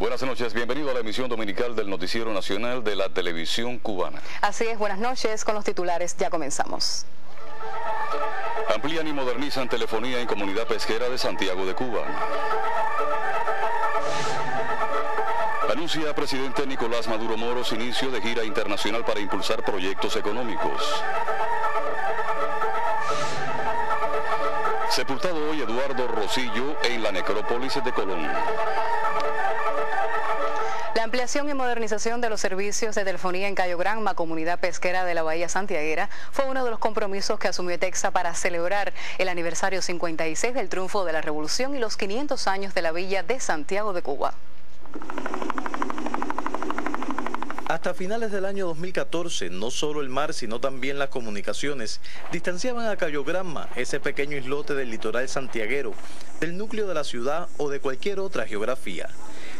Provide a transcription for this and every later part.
Buenas noches, bienvenido a la emisión dominical del Noticiero Nacional de la Televisión Cubana. Así es, buenas noches, con los titulares ya comenzamos. Amplían y modernizan telefonía en comunidad pesquera de Santiago de Cuba. Anuncia presidente Nicolás Maduro Moros inicio de gira internacional para impulsar proyectos económicos. Sepultado hoy Eduardo Rosillo en la necrópolis de Colón. La ampliación y modernización de los servicios de telefonía en Cayo Granma, comunidad pesquera de la Bahía Santiaguera, fue uno de los compromisos que asumió ETEXA para celebrar el aniversario 56 del triunfo de la Revolución y los 500 años de la villa de Santiago de Cuba. Hasta finales del año 2014, no solo el mar, sino también las comunicaciones distanciaban a Cayo Granma, ese pequeño islote del litoral santiaguero, del núcleo de la ciudad o de cualquier otra geografía.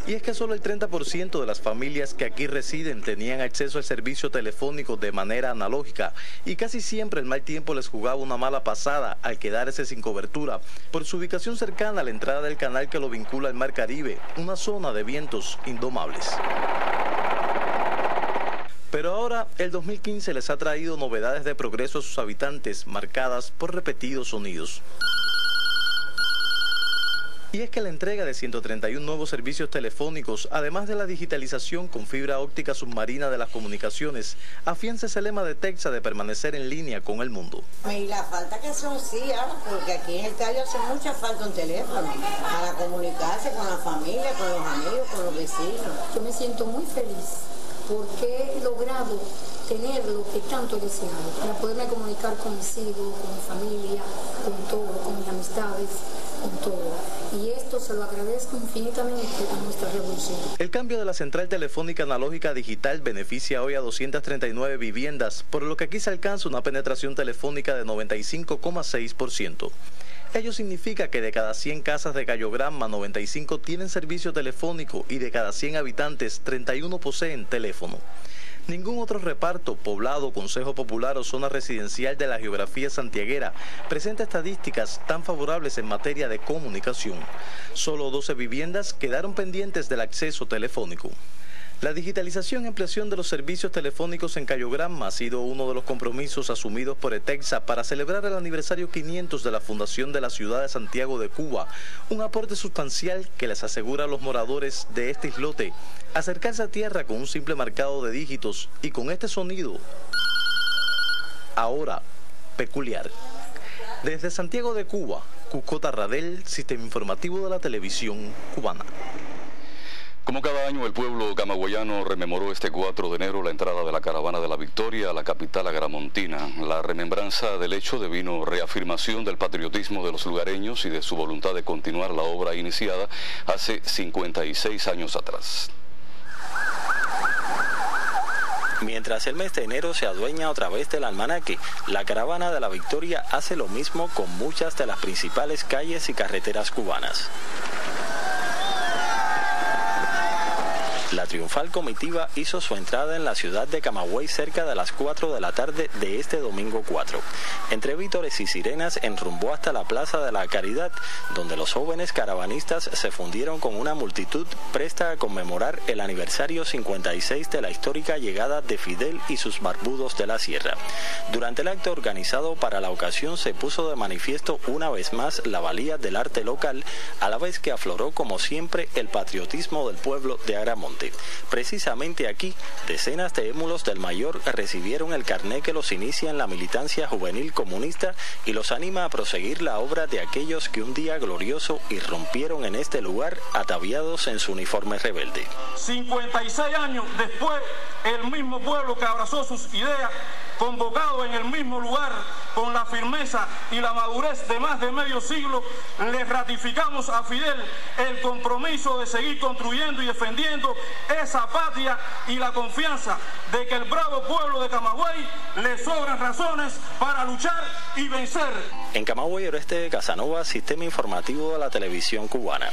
Y es que solo el 30% de las familias que aquí residen tenían acceso al servicio telefónico de manera analógica y casi siempre el mal tiempo les jugaba una mala pasada al quedarse sin cobertura por su ubicación cercana a la entrada del canal que lo vincula al Mar Caribe, una zona de vientos indomables. Pero ahora, el 2015 les ha traído novedades de progreso a sus habitantes, marcadas por repetidos sonidos. Y es que la entrega de 131 nuevos servicios telefónicos, además de la digitalización con fibra óptica submarina de las comunicaciones, afianza ese lema de ETEXA de permanecer en línea con el mundo. Y la falta que son porque aquí en el Cayo hace mucha falta un teléfono para comunicarse con la familia, con los amigos, con los vecinos. Yo me siento muy feliz porque he logrado tener lo que tanto he deseado, para poderme comunicar con mis hijos, con mi familia, con todo, con mis amistades, con todo. Y esto se lo agradezco infinitamente a nuestra revolución. El cambio de la central telefónica analógica a digital beneficia hoy a 239 viviendas, por lo que aquí se alcanza una penetración telefónica de 95,6%. Ello significa que de cada 100 casas de Cayo Granma, 95 tienen servicio telefónico y de cada 100 habitantes, 31 poseen teléfono. Ningún otro reparto, poblado, consejo popular o zona residencial de la geografía santiaguera presenta estadísticas tan favorables en materia de comunicación. Solo 12 viviendas quedaron pendientes del acceso telefónico. La digitalización y ampliación de los servicios telefónicos en Cayo Granma ha sido uno de los compromisos asumidos por ETEXA para celebrar el aniversario 500 de la fundación de la ciudad de Santiago de Cuba, un aporte sustancial que les asegura a los moradores de este islote acercarse a tierra con un simple marcado de dígitos y con este sonido, ahora peculiar. Desde Santiago de Cuba, Cucota Radel, Sistema Informativo de la Televisión Cubana. Como cada año, el pueblo camagüeyano rememoró este 4 de enero la entrada de la Caravana de la Victoria a la capital agramontina. La remembranza del hecho devino reafirmación del patriotismo de los lugareños y de su voluntad de continuar la obra iniciada hace 56 años atrás. Mientras el mes de enero se adueña otra vez del almanaque, la Caravana de la Victoria hace lo mismo con muchas de las principales calles y carreteras cubanas. La triunfal comitiva hizo su entrada en la ciudad de Camagüey cerca de las 4 de la tarde de este domingo 4. Entre vítores y sirenas enrumbó hasta la Plaza de la Caridad, donde los jóvenes caravanistas se fundieron con una multitud presta a conmemorar el aniversario 56 de la histórica llegada de Fidel y sus barbudos de la sierra. Durante el acto organizado para la ocasión se puso de manifiesto una vez más la valía del arte local, a la vez que afloró como siempre el patriotismo del pueblo de Agramonte. Precisamente aquí, decenas de émulos del mayor recibieron el carné que los inicia en la militancia juvenil comunista y los anima a proseguir la obra de aquellos que un día glorioso irrumpieron en este lugar ataviados en su uniforme rebelde. 56 años después, el mismo pueblo que abrazó sus ideas, convocado en el mismo lugar, con la firmeza y la madurez de más de medio siglo, le ratificamos a Fidel el compromiso de seguir construyendo y defendiendo esa patria y la confianza de que el bravo pueblo de Camagüey le sobran razones para luchar y vencer. En Camagüey, Oreste Casanova, Sistema Informativo de la Televisión Cubana.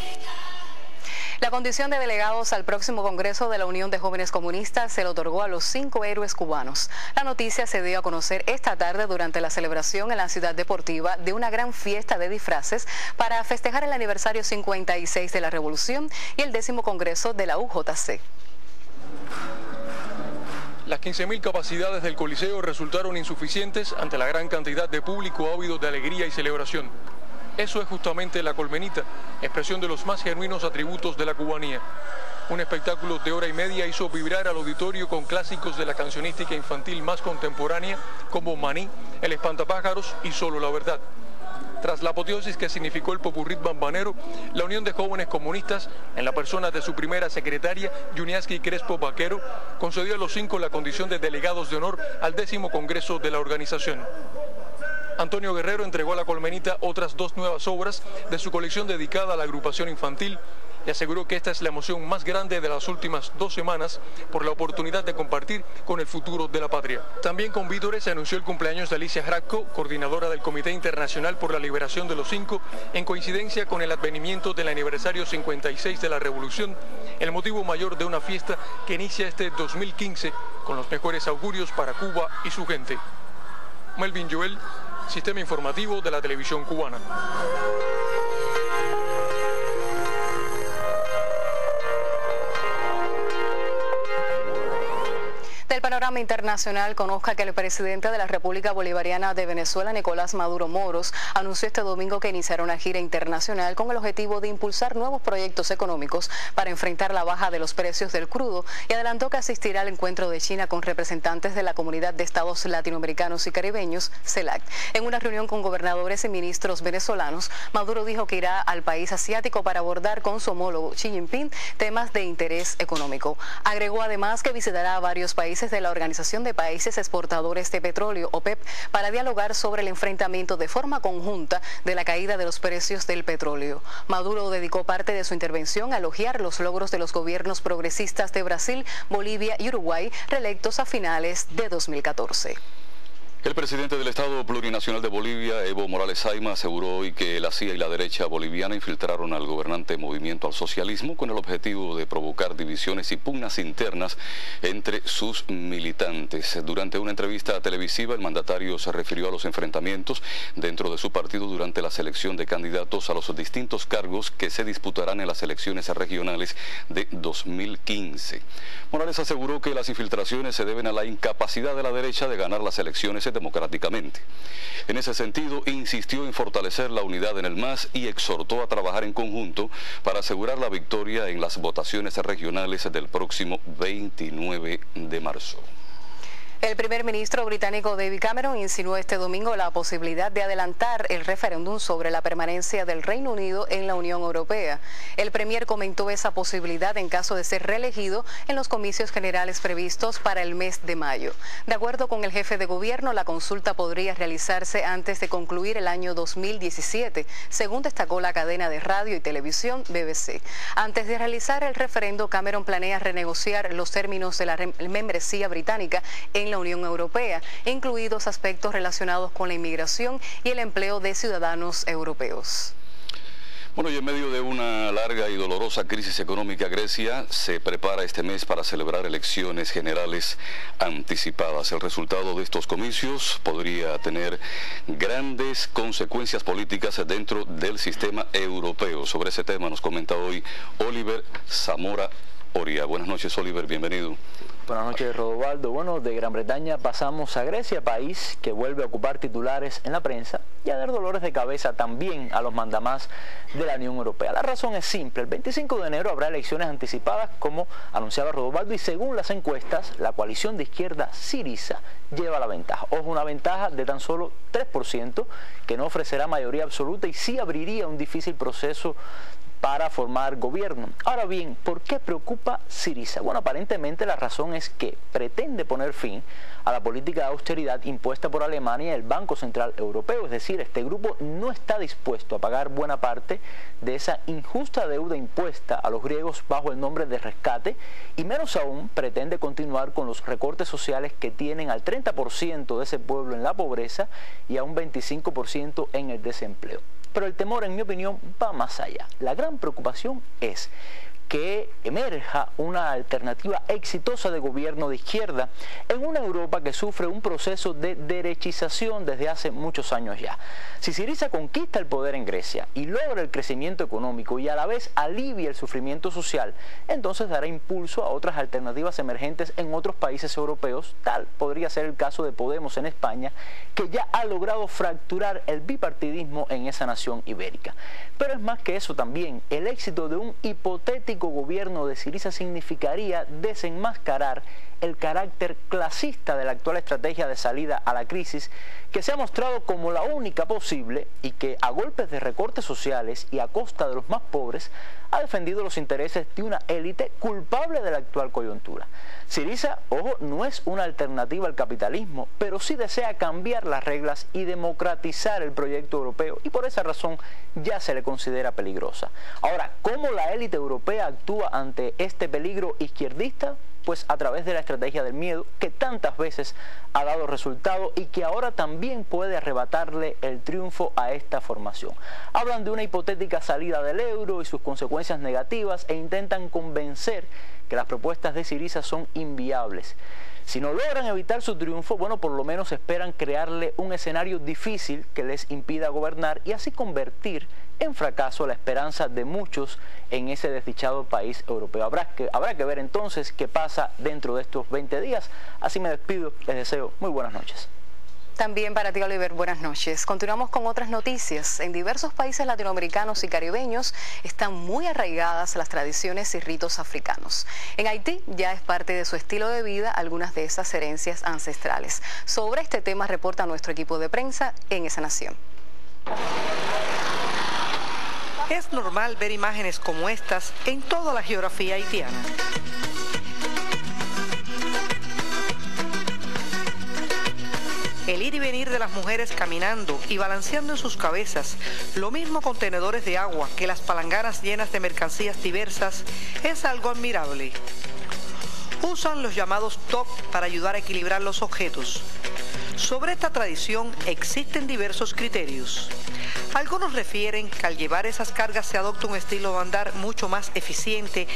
La condición de delegados al próximo Congreso de la Unión de Jóvenes Comunistas se le otorgó a los 5 héroes cubanos. La noticia se dio a conocer esta tarde durante la celebración en la ciudad deportiva de una gran fiesta de disfraces para festejar el aniversario 56 de la Revolución y el 10º Congreso de la UJC. Las 15.000 capacidades del Coliseo resultaron insuficientes ante la gran cantidad de público ávido de alegría y celebración. Eso es justamente la colmenita, expresión de los más genuinos atributos de la cubanía. Un espectáculo de hora y media hizo vibrar al auditorio con clásicos de la cancionística infantil más contemporánea como Maní, El Espantapájaros y Solo la Verdad. Tras la apoteosis que significó el popurrí bambanero, la Unión de Jóvenes Comunistas, en la persona de su primera secretaria, Yuniaski Crespo Vaquero, concedió a los 5 la condición de delegados de honor al 10º Congreso de la organización. Antonio Guerrero entregó a la colmenita otras 2 nuevas obras de su colección dedicada a la agrupación infantil y aseguró que esta es la emoción más grande de las últimas 2 semanas por la oportunidad de compartir con el futuro de la patria. También con vítores se anunció el cumpleaños de Alicia Hrabko, coordinadora del Comité Internacional por la Liberación de los 5, en coincidencia con el advenimiento del aniversario 56 de la Revolución, el motivo mayor de una fiesta que inicia este 2015 con los mejores augurios para Cuba y su gente. Melvin Joel, Sistema Informativo de la Televisión Cubana. Del panorama internacional, conozca que el presidente de la República Bolivariana de Venezuela, Nicolás Maduro Moros, anunció este domingo que iniciará una gira internacional con el objetivo de impulsar nuevos proyectos económicos para enfrentar la baja de los precios del crudo y adelantó que asistirá al encuentro de China con representantes de la Comunidad de Estados Latinoamericanos y Caribeños, CELAC. En una reunión con gobernadores y ministros venezolanos, Maduro dijo que irá al país asiático para abordar con su homólogo Xi Jinping temas de interés económico. Agregó además que visitará a varios países de la Organización de Países Exportadores de Petróleo, OPEP, para dialogar sobre el enfrentamiento de forma conjunta de la caída de los precios del petróleo. Maduro dedicó parte de su intervención a elogiar los logros de los gobiernos progresistas de Brasil, Bolivia y Uruguay, reelectos a finales de 2014. El presidente del Estado Plurinacional de Bolivia, Evo Morales Saima, aseguró hoy que la CIA y la derecha boliviana infiltraron al gobernante Movimiento al Socialismo con el objetivo de provocar divisiones y pugnas internas entre sus militantes. Durante una entrevista televisiva, el mandatario se refirió a los enfrentamientos dentro de su partido durante la selección de candidatos a los distintos cargos que se disputarán en las elecciones regionales de 2015. Morales aseguró que las infiltraciones se deben a la incapacidad de la derecha de ganar las elecciones democráticamente. En ese sentido, insistió en fortalecer la unidad en el MAS y exhortó a trabajar en conjunto para asegurar la victoria en las votaciones regionales del próximo 29 de marzo. El primer ministro británico David Cameron insinuó este domingo la posibilidad de adelantar el referéndum sobre la permanencia del Reino Unido en la Unión Europea. El premier comentó esa posibilidad en caso de ser reelegido en los comicios generales previstos para el mes de mayo. De acuerdo con el jefe de gobierno, la consulta podría realizarse antes de concluir el año 2017, según destacó la cadena de radio y televisión BBC. Antes de realizar el referendo, Cameron planea renegociar los términos de la membresía británica en la Unión Europea, incluidos aspectos relacionados con la inmigración y el empleo de ciudadanos europeos. Bueno, y en medio de una larga y dolorosa crisis económica, Grecia se prepara este mes para celebrar elecciones generales anticipadas. El resultado de estos comicios podría tener grandes consecuencias políticas dentro del sistema europeo. Sobre ese tema nos comenta hoy Oliver Zamora Oria. Buenas noches, Oliver, bienvenido. Buenas noches, Rodovaldo. Bueno, de Gran Bretaña pasamos a Grecia, país que vuelve a ocupar titulares en la prensa y a dar dolores de cabeza también a los mandamás de la Unión Europea. La razón es simple: el 25 de enero habrá elecciones anticipadas, como anunciaba Rodovaldo, y según las encuestas, la coalición de izquierda Syriza lleva la ventaja. Ojo, una ventaja de tan solo 3%, que no ofrecerá mayoría absoluta y sí abriría un difícil proceso para formar gobierno. Ahora bien, ¿por qué preocupa Syriza? Bueno, aparentemente la razón es que pretende poner fin a la política de austeridad impuesta por Alemania y el Banco Central Europeo. Es decir, este grupo no está dispuesto a pagar buena parte de esa injusta deuda impuesta a los griegos bajo el nombre de rescate, y menos aún pretende continuar con los recortes sociales que tienen al 30% de ese pueblo en la pobreza y a un 25% en el desempleo. Pero el temor, en mi opinión, va más allá. La gran preocupación es que emerja una alternativa exitosa de gobierno de izquierda en una Europa que sufre un proceso de derechización desde hace muchos años ya. Si Syriza conquista el poder en Grecia y logra el crecimiento económico y a la vez alivia el sufrimiento social, entonces dará impulso a otras alternativas emergentes en otros países europeos. Tal podría ser el caso de Podemos en España, que ya ha logrado fracturar el bipartidismo en esa nación ibérica. Pero es más que eso también. El éxito de un hipotético gobierno de Syriza significaría desenmascarar el carácter clasista de la actual estrategia de salida a la crisis, que se ha mostrado como la única posible y que, a golpes de recortes sociales y a costa de los más pobres, ha defendido los intereses de una élite culpable de la actual coyuntura. Syriza, ojo, no es una alternativa al capitalismo, pero sí desea cambiar las reglas y democratizar el proyecto europeo, y por esa razón ya se le considera peligrosa. Ahora, ¿cómo la élite europea actúa ante este peligro izquierdista? Pues a través de la estrategia del miedo, que tantas veces ha dado resultado y que ahora también puede arrebatarle el triunfo a esta formación. Hablan de una hipotética salida del euro y sus consecuencias negativas e intentan convencer que las propuestas de Syriza son inviables. Si no logran evitar su triunfo, bueno, por lo menos esperan crearle un escenario difícil que les impida gobernar y así convertir en fracaso la esperanza de muchos en ese desdichado país europeo. Habrá que ver entonces qué pasa dentro de estos 20 días. Así me despido, les deseo muy buenas noches. También para ti, Oliver, buenas noches. Continuamos con otras noticias. En diversos países latinoamericanos y caribeños están muy arraigadas las tradiciones y ritos africanos. En Haití ya es parte de su estilo de vida algunas de esas herencias ancestrales. Sobre este tema reporta nuestro equipo de prensa en esa nación. Es normal ver imágenes como estas en toda la geografía haitiana. El ir y venir de las mujeres caminando y balanceando en sus cabezas, lo mismo con tenedores de agua que las palanganas llenas de mercancías diversas, es algo admirable. Usan los llamados top para ayudar a equilibrar los objetos. Sobre esta tradición existen diversos criterios. Algunos refieren que al llevar esas cargas se adopta un estilo de andar mucho más eficiente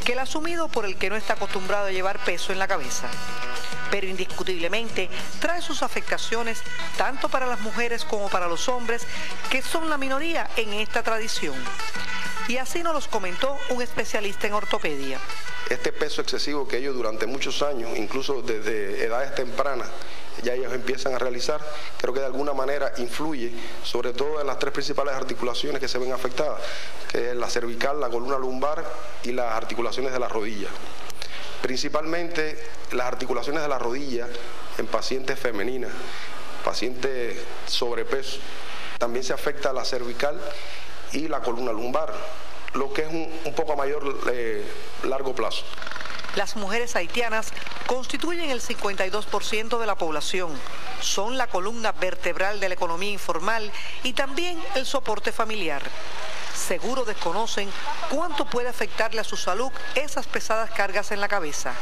que el asumido por el que no está acostumbrado a llevar peso en la cabeza. Pero indiscutiblemente trae sus afectaciones tanto para las mujeres como para los hombres, que son la minoría en esta tradición. Y así nos los comentó un especialista en ortopedia. Este peso excesivo que ellos durante muchos años, incluso desde edades tempranas, ya ellos empiezan a realizar, creo que de alguna manera influye sobre todo en las tres principales articulaciones que se ven afectadas, que es la cervical, la columna lumbar y las articulaciones de la rodilla. Principalmente las articulaciones de la rodilla en pacientes femeninas, pacientes sobrepeso. También se afecta la cervical y la columna lumbar, lo que es un poco a mayor largo plazo. Las mujeres haitianas constituyen el 52% de la población, son la columna vertebral de la economía informal y también el soporte familiar. Seguro desconocen cuánto puede afectarle a su salud esas pesadas cargas en la cabeza.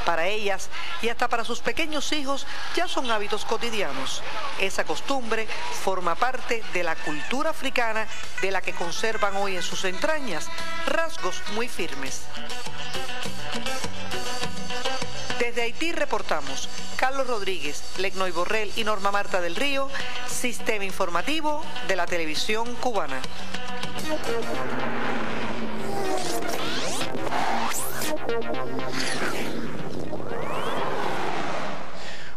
Para ellas y hasta para sus pequeños hijos ya son hábitos cotidianos. Esa costumbre forma parte de la cultura africana, de la que conservan hoy en sus entrañas rasgos muy firmes. Desde Haití reportamos Carlos Rodríguez, Lecnoy Borrell y Norma Marta del Río, Sistema Informativo de la Televisión Cubana.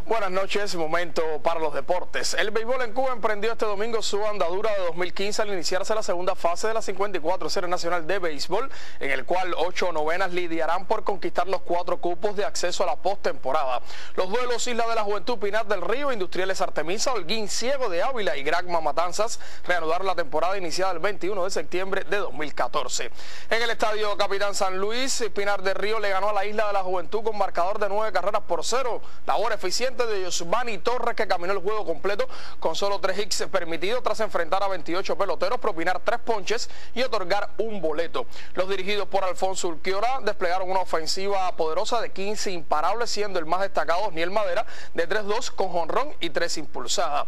Buenas noches, momento para los deportes. El béisbol en Cuba emprendió este domingo su andadura de 2015 al iniciarse la segunda fase de la 54 Serie Nacional de Béisbol, en el cual 8 novenas lidiarán por conquistar los 4 cupos de acceso a la postemporada. Los duelos Isla de la Juventud, Pinar del Río, Industriales Artemisa, Holguín Ciego de Ávila y Granma Matanzas reanudaron la temporada iniciada el 21 de septiembre de 2014. En el estadio Capitán San Luis, Pinar del Río le ganó a la Isla de la Juventud con marcador de 9 carreras por 0. Labor eficiente parte de Yosvani Torres, que caminó el juego completo con solo 3 hits permitidos tras enfrentar a 28 peloteros, propinar 3 ponches y otorgar un boleto. Los dirigidos por Alfonso Urquiora desplegaron una ofensiva poderosa de 15 imparables, siendo el más destacado Osniel Madera de 3-2 con jonrón y 3 impulsadas.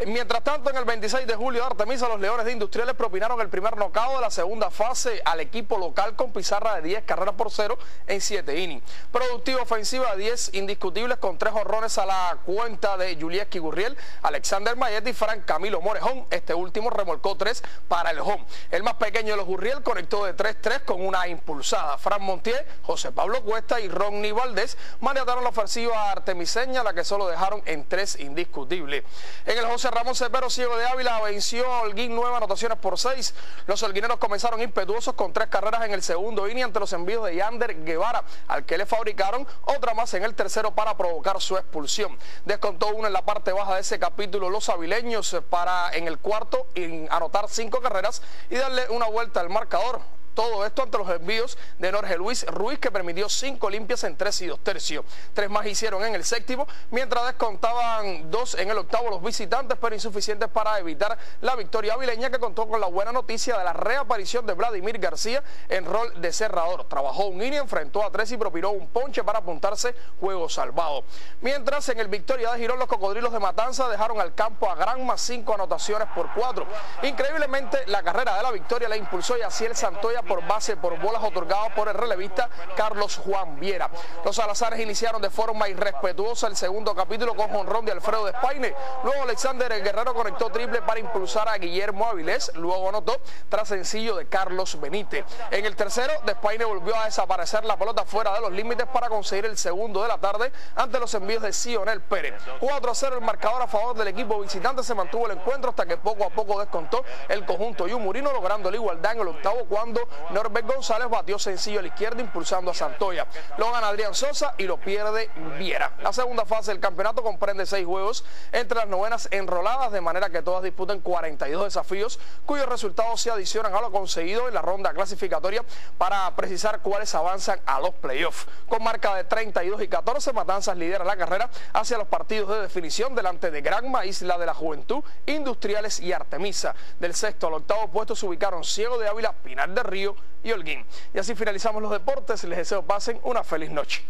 Mientras tanto, en el 26 de julio de Artemisa, los Leones de Industriales propinaron el primer knockout de la segunda fase al equipo local con pizarra de 10 carreras por 0 en 7 innings. Productiva ofensiva de 10 indiscutibles con 3 jonrones a la cuenta de Julieski Gurriel, Alexander Mayetti y Frank Camilo Morejón. Este último remolcó 3 para el home. El más pequeño de los Gurriel conectó de 3-3 con una impulsada. Fran Montiel, José Pablo Cuesta y Ronnie Valdés maniataron la ofensiva artemiseña, la que solo dejaron en 3 indiscutibles. En el José Ramón Cepero Ciego de Ávila venció a Holguín 9 anotaciones por 6. Los holguineros comenzaron impetuosos con 3 carreras en el segundo inning ante los envíos de Yander Guevara, al que le fabricaron otra más en el tercero para provocar su expulsión. Descontó una en la parte baja de ese capítulo los avileños para en el cuarto anotar 5 carreras y darle una vuelta al marcador. Todo esto ante los envíos de Jorge Luis Ruiz, que permitió 5 limpias en 3 2/3. 3 más hicieron en el séptimo, mientras descontaban 2 en el octavo los visitantes, pero insuficientes para evitar la victoria avileña, que contó con la buena noticia de la reaparición de Vladimir García en rol de cerrador. Trabajó un inning, enfrentó a 3 y propinó un ponche para apuntarse juego salvado. Mientras en el Victoria de Girón, los Cocodrilos de Matanza dejaron al campo a Granma 5 anotaciones por 4. Increíblemente, la carrera de la victoria la impulsó Yaciel Santoya por base por bolas otorgadas por el relevista Carlos Juan Viera. Los Salazares iniciaron de forma irrespetuosa el segundo capítulo con jonrón de Alfredo Despaine. Luego Alexander el Guerrero conectó triple para impulsar a Guillermo Avilés. Luego anotó tras sencillo de Carlos Benítez. En el tercero, Despaine volvió a desaparecer la pelota fuera de los límites para conseguir el segundo de la tarde ante los envíos de Sionel Pérez. 4-0 el marcador a favor del equipo visitante. Se mantuvo el encuentro hasta que poco a poco descontó el conjunto yumurino, logrando la igualdad en el octavo cuando Norbert González batió sencillo a la izquierda impulsando a Santoya. Lo gana Adrián Sosa y lo pierde Viera. La segunda fase del campeonato comprende 6 juegos entre las novenas enroladas, de manera que todas disputen 42 desafíos, cuyos resultados se adicionan a lo conseguido en la ronda clasificatoria para precisar cuáles avanzan a los playoffs. Con marca de 32 y 14, Matanzas lidera la carrera hacia los partidos de definición delante de Granma, Isla de la Juventud, Industriales y Artemisa. Del sexto al octavo puesto se ubicaron Ciego de Ávila, Pinar del Río y Holguín. Y así finalizamos los deportes. Les deseo pasen una feliz noche.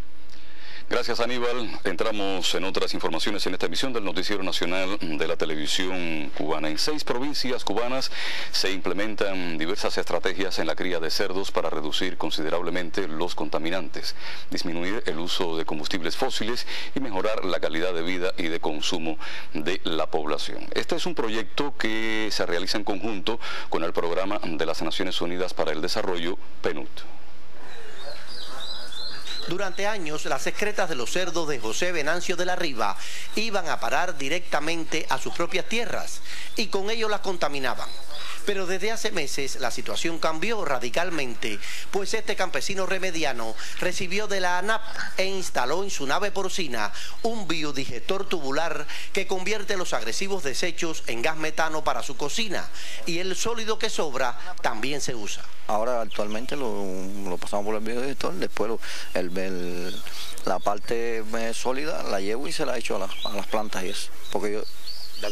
Gracias, Aníbal. Entramos en otras informaciones en esta emisión del Noticiero Nacional de la Televisión Cubana. En 6 provincias cubanas se implementan diversas estrategias en la cría de cerdos para reducir considerablemente los contaminantes, disminuir el uso de combustibles fósiles y mejorar la calidad de vida y de consumo de la población. Este es un proyecto que se realiza en conjunto con el Programa de las Naciones Unidas para el Desarrollo, PNUD. Durante años, las excretas de los cerdos de José Venancio de la Riva iban a parar directamente a sus propias tierras y con ello las contaminaban. Pero desde hace meses la situación cambió radicalmente, pues este campesino remediano recibió de la ANAP e instaló en su nave porcina un biodigestor tubular que convierte los agresivos desechos en gas metano para su cocina, y el sólido que sobra también se usa. Ahora actualmente lo pasamos por el biodigestor, después la parte sólida la llevo y se la echo a las plantas y eso, porque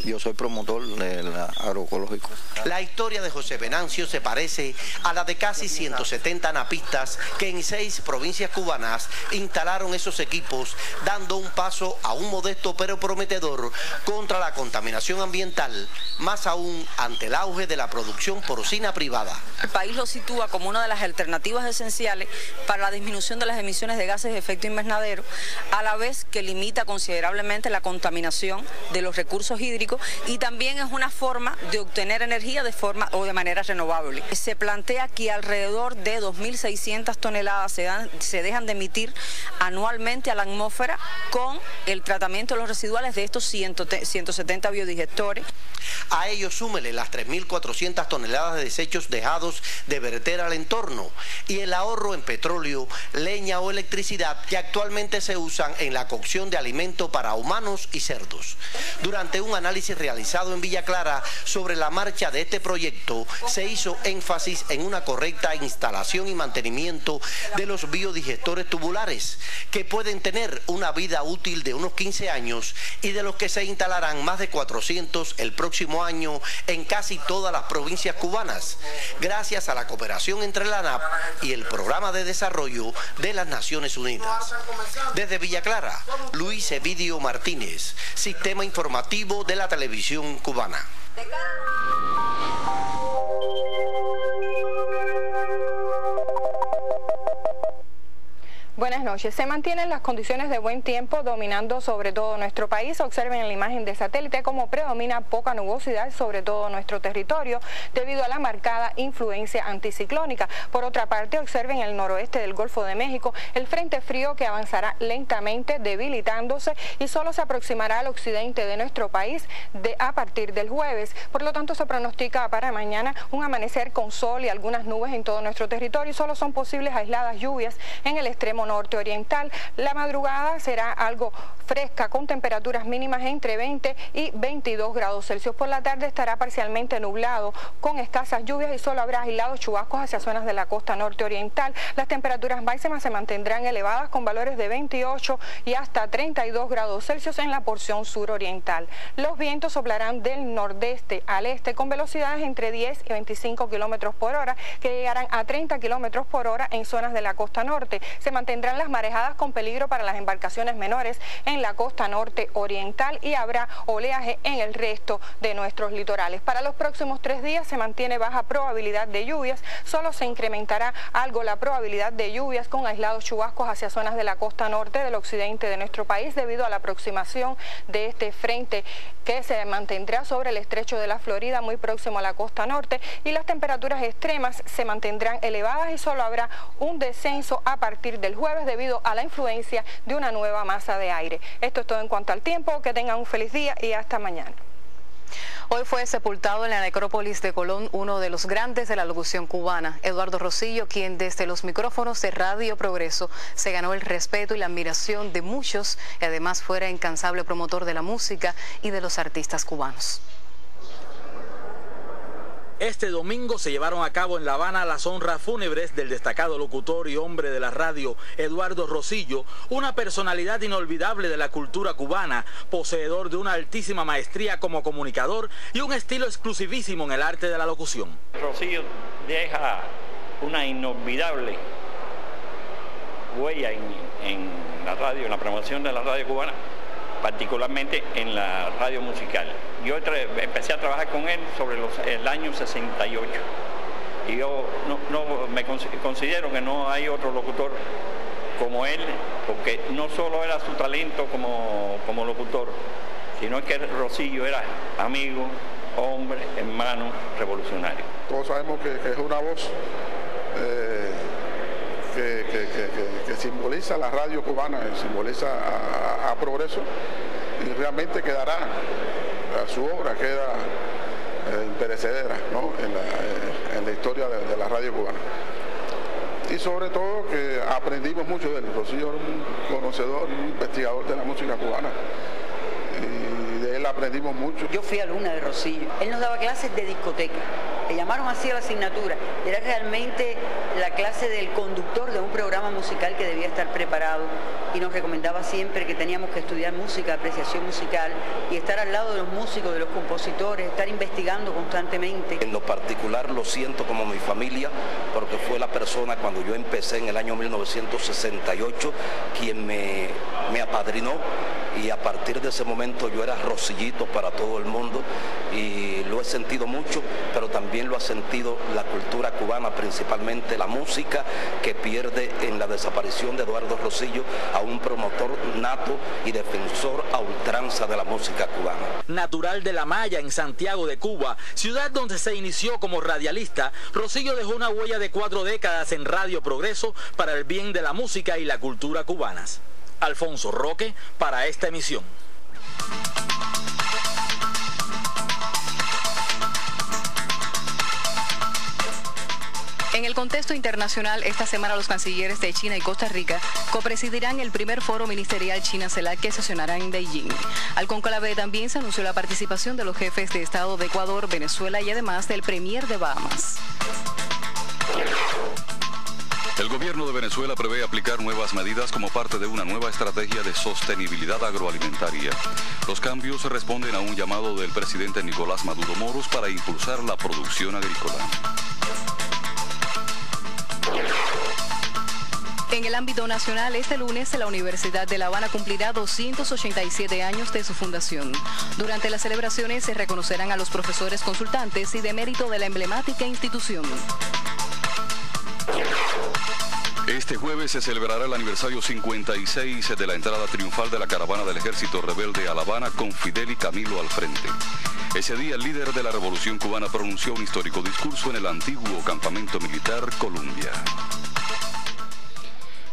yo soy promotor del agroecológico. La historia de José Venancio se parece a la de casi 170 anapistas que en 6 provincias cubanas instalaron esos equipos, dando un paso a un modesto pero prometedor contra la contaminación ambiental, más aún ante el auge de la producción porcina privada. El país lo sitúa como una de las alternativas esenciales para la disminución de las emisiones de gases de efecto invernadero, a la vez que limita considerablemente la contaminación de los recursos hídricos, y también es una forma de obtener energía de manera renovable. Se plantea que alrededor de 2.600 toneladas se dejan de emitir anualmente a la atmósfera con el tratamiento de los residuales de estos 170 biodigestores. A ello súmele las 3.400 toneladas de desechos dejados de verter al entorno y el ahorro en petróleo, leña o electricidad que actualmente se usan en la cocción de alimento para humanos y cerdos. Durante un análisis análisis realizado en Villa Clara sobre la marcha de este proyecto, se hizo énfasis en una correcta instalación y mantenimiento de los biodigestores tubulares, que pueden tener una vida útil de unos 15 años y de los que se instalarán más de 400 el próximo año en casi todas las provincias cubanas, gracias a la cooperación entre la ANAP y el Programa de Desarrollo de las Naciones Unidas. Desde Villa Clara, Luis Evidio Martínez, Sistema Informativo de la Televisión Cubana. Buenas noches. Se mantienen las condiciones de buen tiempo dominando sobre todo nuestro país. Observen en la imagen de satélite cómo predomina poca nubosidad sobre todo nuestro territorio debido a la marcada influencia anticiclónica. Por otra parte, observen en el noroeste del Golfo de México el frente frío que avanzará lentamente, debilitándose y solo se aproximará al occidente de nuestro país a partir del jueves. Por lo tanto, se pronostica para mañana un amanecer con sol y algunas nubes en todo nuestro territorio y solo son posibles aisladas lluvias en el extremo norte oriental. La madrugada será algo fresca con temperaturas mínimas entre 20 y 22 grados Celsius. Por la tarde estará parcialmente nublado con escasas lluvias y solo habrá aislados chubascos hacia zonas de la costa norte oriental. Las temperaturas máximas se mantendrán elevadas con valores de 28 y hasta 32 grados Celsius en la porción suroriental. Los vientos soplarán del nordeste al este con velocidades entre 10 y 25 kilómetros por hora que llegarán a 30 kilómetros por hora en zonas de la costa norte. Se mantendrán las marejadas con peligro para las embarcaciones menores en la costa norte oriental y habrá oleaje en el resto de nuestros litorales. Para los próximos 3 días se mantiene baja probabilidad de lluvias, solo se incrementará algo la probabilidad de lluvias con aislados chubascos hacia zonas de la costa norte del occidente de nuestro país debido a la aproximación de este frente que se mantendrá sobre el estrecho de la Florida muy próximo a la costa norte y las temperaturas extremas se mantendrán elevadas y solo habrá un descenso a partir del jueves debido a la influencia de una nueva masa de aire. Esto es todo en cuanto al tiempo. Que tengan un feliz día y hasta mañana. Hoy fue sepultado en la necrópolis de Colón uno de los grandes de la locución cubana, Eduardo Rosillo, quien desde los micrófonos de Radio Progreso se ganó el respeto y la admiración de muchos y además fuera incansable promotor de la música y de los artistas cubanos. Este domingo se llevaron a cabo en La Habana las honras fúnebres del destacado locutor y hombre de la radio Eduardo Rosillo, una personalidad inolvidable de la cultura cubana, poseedor de una altísima maestría como comunicador y un estilo exclusivísimo en el arte de la locución. Rosillo deja una inolvidable huella en la radio, en la promoción de la radio cubana, particularmente en la radio musical. Yo empecé a trabajar con él sobre el año 68 y yo me considero que no hay otro locutor como él, porque no solo era su talento como locutor, sino que Rosillo era amigo, hombre, hermano, revolucionario. Todos sabemos que es una voz que simboliza la radio cubana, simboliza a Progreso y realmente quedará, su obra queda imperecedera, ¿no? en la historia de la radio cubana. Y sobre todo que aprendimos mucho de él. Rosillo era un conocedor, un investigador de la música cubana. Y de él aprendimos mucho. Yo fui alumna de Rosillo. Él nos daba clases de discoteca. Le llamaron así a la asignatura. Era realmente la clase del conductor de un programa musical que debía estar preparado y nos recomendaba siempre que teníamos que estudiar música, apreciación musical y estar al lado de los músicos, de los compositores, estar investigando constantemente. En lo particular lo siento como mi familia porque fue la persona cuando yo empecé en el año 1968 quien me apadrinó y a partir de ese momento yo era Rosillito para todo el mundo y lo he sentido mucho, pero también lo ha sentido la cultura cubana, principalmente la música, que pierde en la desaparición de Eduardo Rosillo a un promotor nato y defensor a ultranza de la música cubana. Natural de La Maya, en Santiago de Cuba, ciudad donde se inició como radialista, Rosillo dejó una huella de 4 décadas en Radio Progreso para el bien de la música y la cultura cubanas. Alfonso Roque para esta emisión. En el contexto internacional, esta semana los cancilleres de China y Costa Rica copresidirán el primer foro ministerial China-CELAC que sesionará en Beijing. Al conclave también se anunció la participación de los jefes de Estado de Ecuador, Venezuela y además del premier de Bahamas. El gobierno de Venezuela prevé aplicar nuevas medidas como parte de una nueva estrategia de sostenibilidad agroalimentaria. Los cambios responden a un llamado del presidente Nicolás Maduro Moros para impulsar la producción agrícola. En el ámbito nacional, este lunes la Universidad de La Habana cumplirá 287 años de su fundación. Durante las celebraciones se reconocerán a los profesores consultantes y de mérito de la emblemática institución. Este jueves se celebrará el aniversario 56 de la entrada triunfal de la caravana del Ejército Rebelde a La Habana con Fidel y Camilo al frente. Ese día el líder de la Revolución Cubana pronunció un histórico discurso en el antiguo campamento militar Columbia.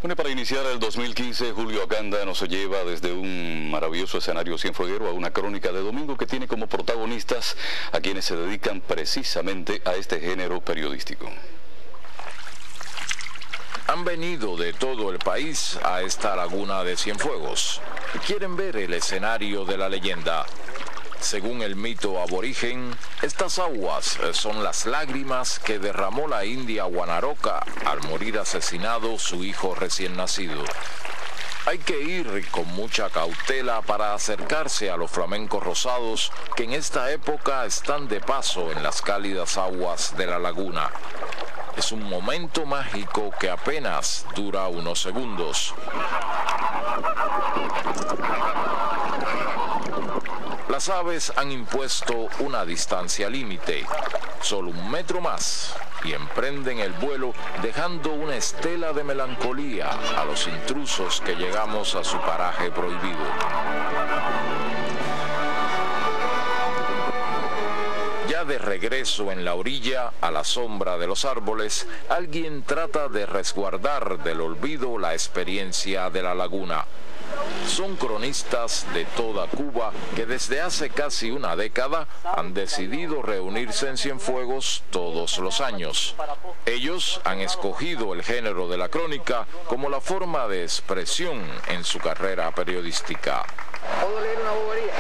Bueno, para iniciar el 2015, Julio Acanda nos lleva desde un maravilloso escenario cienfueguero a una crónica de domingo que tiene como protagonistas a quienes se dedican precisamente a este género periodístico. Han venido de todo el país a esta laguna de Cienfuegos. Quieren ver el escenario de la leyenda. Según el mito aborigen, estas aguas son las lágrimas que derramó la india Guanaroca al morir asesinado su hijo recién nacido. Hay que ir con mucha cautela para acercarse a los flamencos rosados que en esta época están de paso en las cálidas aguas de la laguna. Es un momento mágico que apenas dura unos segundos. Las aves han impuesto una distancia límite, solo 1 metro más, y emprenden el vuelo dejando una estela de melancolía a los intrusos que llegamos a su paraje prohibido. Ya de regreso en la orilla, a la sombra de los árboles, alguien trata de resguardar del olvido la experiencia de la laguna. Son cronistas de toda Cuba que desde hace casi una década han decidido reunirse en Cienfuegos todos los años. Ellos han escogido el género de la crónica como la forma de expresión en su carrera periodística. ¿Puedo leer una bobería?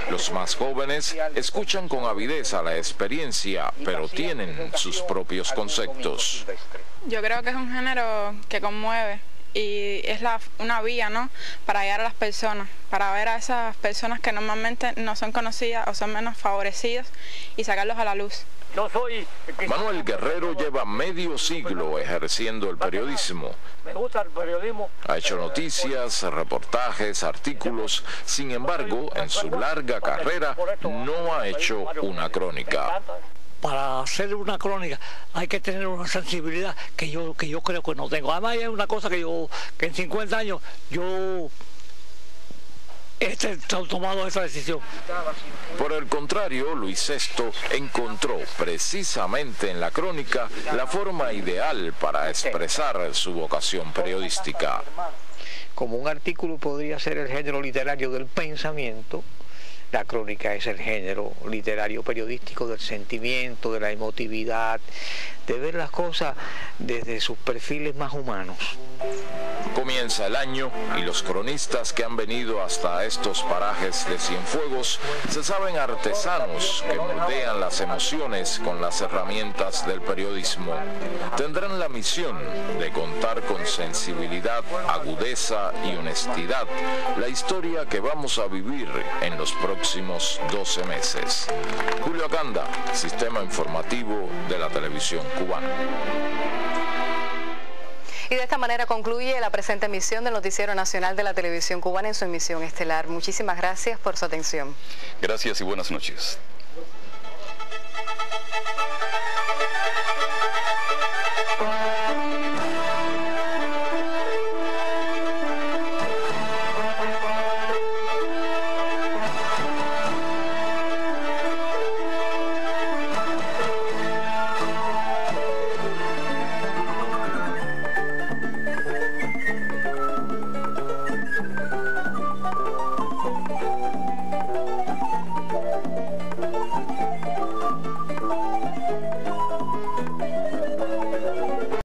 Los más jóvenes escuchan con avidez a la experiencia, pero tienen sus propios conceptos. Yo creo que es un género que conmueve y es una vía, ¿no?, para llegar a las personas, para ver a esas personas que normalmente no son conocidas o son menos favorecidas y sacarlos a la luz. Manuel Guerrero lleva medio siglo ejerciendo el periodismo. Me gusta el periodismo. Ha hecho noticias, reportajes, artículos. Sin embargo, en su larga carrera no ha hecho una crónica. Para hacer una crónica hay que tener una sensibilidad que yo creo que no tengo. Además hay una cosa que en 50 años yo he tomado esa decisión. Por el contrario, Luis Sesto encontró precisamente en la crónica la forma ideal para expresar su vocación periodística. Como un artículo podría ser el género literario del pensamiento, la crónica es el género literario periodístico del sentimiento, de la emotividad, de ver las cosas desde sus perfiles más humanos. Comienza el año y los cronistas que han venido hasta estos parajes de Cienfuegos se saben artesanos que moldean las emociones con las herramientas del periodismo. Tendrán la misión de contar con sensibilidad, agudeza y honestidad la historia que vamos a vivir en los próximos 12 meses. Julio Acanda, Sistema Informativo de la Televisión Cubana. Y de esta manera concluye la presente emisión del Noticiero Nacional de la Televisión Cubana en su emisión estelar. Muchísimas gracias por su atención. Gracias y buenas noches.